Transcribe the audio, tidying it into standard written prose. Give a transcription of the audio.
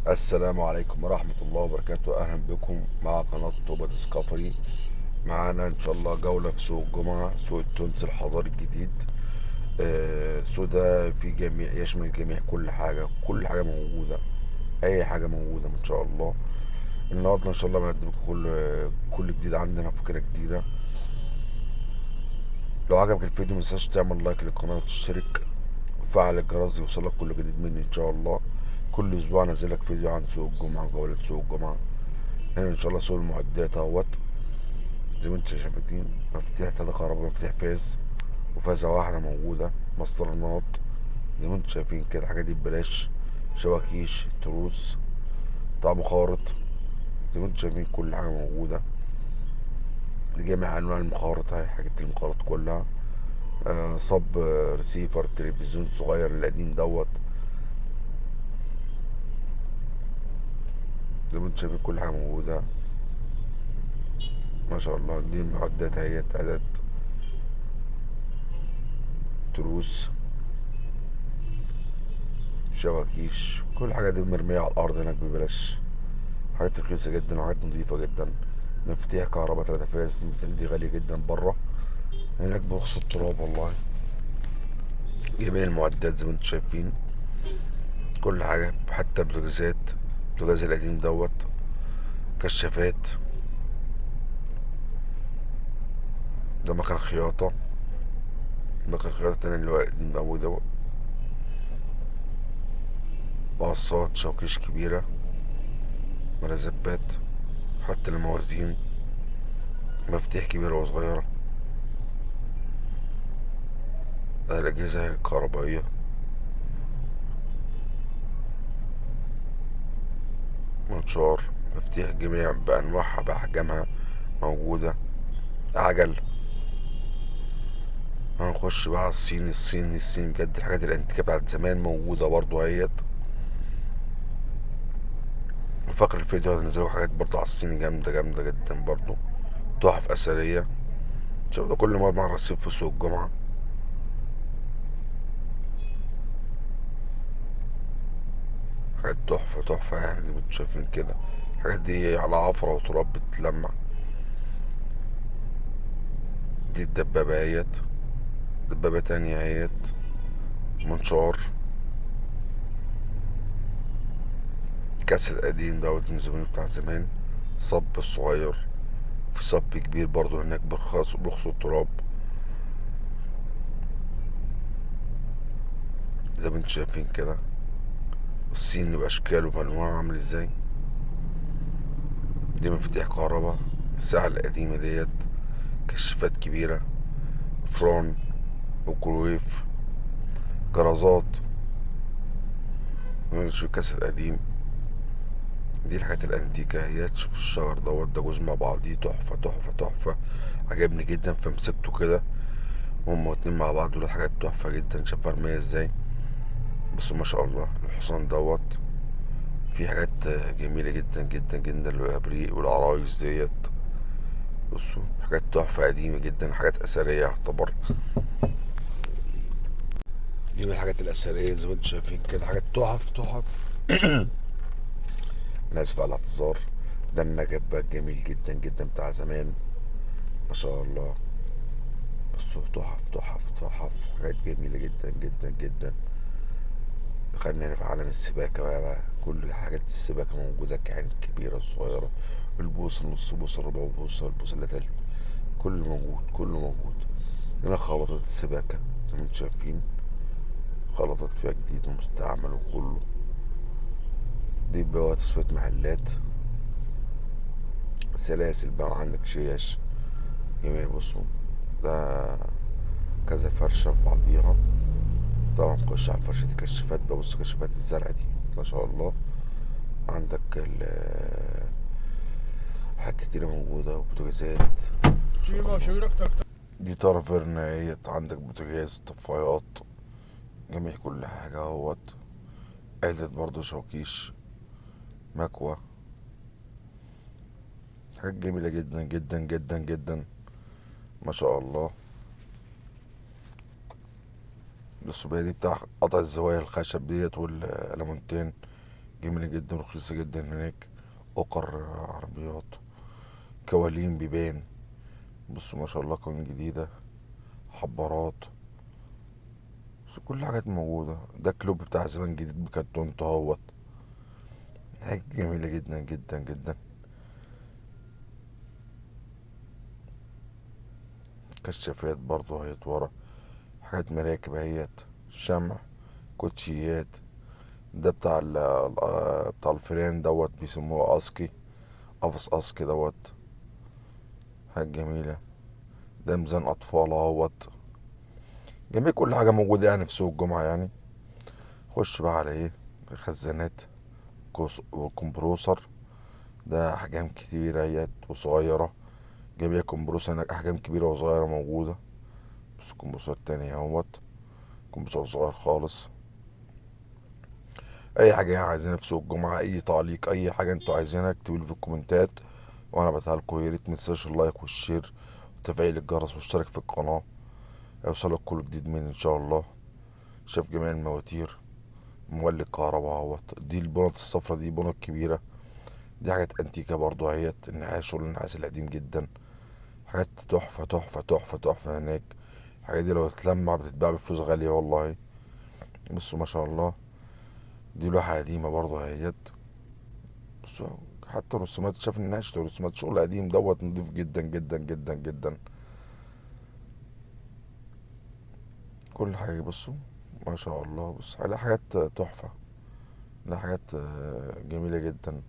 السلام عليكم ورحمة الله وبركاته. أهلا بكم مع قناة طوبة ديسكفري. معانا إن شاء الله جولة في سوق الجمعة، سوق التونسي الحضاري الجديد. السوق ده في جميع، يشمل جميع كل حاجة، كل حاجة موجودة، أي حاجة موجودة إن شاء الله. النهاردة إن شاء الله بنقدم لكم كل جديد، عندنا فكرة جديدة. لو عجبك الفيديو متنساش تعمل لايك للقناة وتشترك وفعل الجرس يوصلك كل جديد مني إن شاء الله. كل أسبوع أنزلك فيديو عن سوق الجمعة، جولة سوق الجمعة. هنا ان شاء الله سوق المعدات اهوت، زي ما انتم شايفين. مفاتيح ساده كهرباء، مفاتيح فاز وفازة واحدة موجودة. مسطرنات زي ما انتم شايفين كده، الحاجات دي ببلاش. شواكيش، تروس، طعم خارط، زي ما انتم شايفين كل حاجة موجودة لجميع انواع المخارط. اهي حاجات المخارط كلها. صب، ريسيفر، تلفزيون صغير القديم دوت، زي ما انتم شايفين كل حاجة موجودة ما شاء الله. دي المعدات اهي، عدد تروس، شواكيش، كل حاجة دي مرمية على الأرض هناك ببلاش. حاجات رخيصة جدا وحاجات نظيفة جدا. مفاتيح كهرباء 3 فاز، المفاتيح دي غالية جدا بره، هناك برخص التراب والله. جميع المعدات زي ما انتم شايفين كل حاجة، حتى البوتاجازات، البوتاجاز القديم دوت، كشافات، ده مكان خياطة، مكان خياطة تاني اللي هو القديم أوي دوت. مقصات، شواكيش كبيرة، مرزبات، حتى الموازين، مفاتيح كبيرة وصغيرة، الأجهزة الكهربائية، منشار، مفاتيح جميع بأنواعها بأحجامها موجودة، عجل. هنخش بقى على الصين بجد، الحاجات الانتيكة بتاعت زمان موجودة برضو اهيت. وفاكر الفيديو هنزلوا حاجات برضو على الصيني جامدة جامدة جدا برضو، تحف أثرية. شوف ده كل مرة مع الرصيف في سوق الجمعة. حاجات تحفة تحفة يعني، اللي انتوا شايفين كده الحاجات دي على عفرة وتراب بتلمع. دي الدبابة اهيت، دبابة تانية اهيت، منشار، كاسيت قديم دوت من زمان بتاع زمان، صب الصغير، في صب كبير برضو هناك برخص التراب، زي ما انتوا شايفين كده. الصين بأشكاله وبأنواعه عامل ازاي. دي مفاتيح كهرباء، الساعة القديمة ديت، كشافات كبيرة، فران، ميكروويف، جرازات، مش كاسة قديم. دي الحاجات الانتيكة هي. تشوف الشجر دوت، ده جوز مع بعضيه تحفة تحفة تحفة، عجبني جدا فمسكته كده. هما اتنين مع بعض دول حاجات تحفة جدا. شايف مرمية ازاي، بس ما شاء الله. الحصان دوت في حاجات جميلة جدا جدا جدا، الابريق والعرايس ديت. بصوا حاجات تحفة قديمة جدا، حاجات أثرية يعتبر. دي من الحاجات الأثرية زي ما انتم شايفين كده، حاجات تحف تحف. أنا آسف على الاعتذار. ده النجف بقى الجميل جدا جدا بتاع زمان ما شاء الله. بصوا تحف تحف تحف، حاجات جميلة جدا جدا جدا. خلينا في عالم السباكة بقى كل حاجات السباكة موجودة، كعين الكبيرة الصغيرة، البوصة، نص بوصة، ربع بوصة، البوصة اللي تلت، كله موجود كله موجود. هنا خلطات السباكة زي ما انتم شايفين، خلطات فيها جديد ومستعمل وكله. دي بقى تصفية محلات، سلاسل بقى، عندك شيش جميل. بصوا ده كذا فرشة في بعضيها. طبعا نخش على الفرشة دي كشافات بقى. بص كشافات الزرع دي ما شاء الله. عندك حاجات كتيرة موجودة وبوتاجازات. دي طرفرنا اهيت، عندك بوتاجاز، طفايات، جميع كل حاجة اهوت. علبة برضو شواكيش، مكوة، حاجات جميلة جدا جدا جدا جدا ما شاء الله. الصوبية دي بتاع قطع الزوايا الخشب ديت والألمونتين، جميلة جدا ورخيصة جدا هناك. أوكر عربيات، كوالين، بيبان. بص ما شاء الله كون جديدة، حبارات، بس كل حاجات موجودة. ده كلوب بتاع زمان جديد بكرتون اهوت. حاجة جميلة جدا جدا جدا. كشافات برضه اهيت ورا، حاجات مراكب اهيت، شمع، كوتشيات. ده بتاع بتاع الفيران دوت بيسموه اسكي، قفص اسكي دوت. حاجة جميلة. ده ميزان اطفال اهوت. جميع كل حاجة موجودة يعني في سوق الجمعة يعني. خش بقى على ايه، الخزانات، وكمبروسر. ده احجام كتيرة اهيت وصغيرة. جميع كمبروسر هناك احجام كبيرة وصغيرة موجودة. بس كمبروسر تاني اهوت، كمبروسر صغير خالص. اي حاجة عايزينها في سوق الجمعة، اي تعليق، اي حاجة انتوا عايزينها اكتبولي في الكومنتات وانا بتاع لكم. يا ريت متنساش اللايك والشير وتفعيل الجرس واشترك في القناة، يوصلك كل جديد مني ان شاء الله. شاف جميع المواتير، مولد كهرباء اهوت. دي البنط الصفرا، دي بنط كبيرة. دي حاجات انتيكة برضو اهيت، النحاس، شغل النحاس القديم جدا. حاجات تحفة تحفة تحفة تحفة هناك. الحاجات دي لو تتلمع بتتباع بفلوس غالية والله. بصوا ما شاء الله. دي لوحة قديمة برضو اهيت. بصوا، حتى رسومات، شاف النقش رسومات شغل قديم دوت، نضيف جدا جدا جدا جدا. كل حاجة بصوا ما شاء الله. بص على حاجات تحفة، لا حاجات جميلة جدا.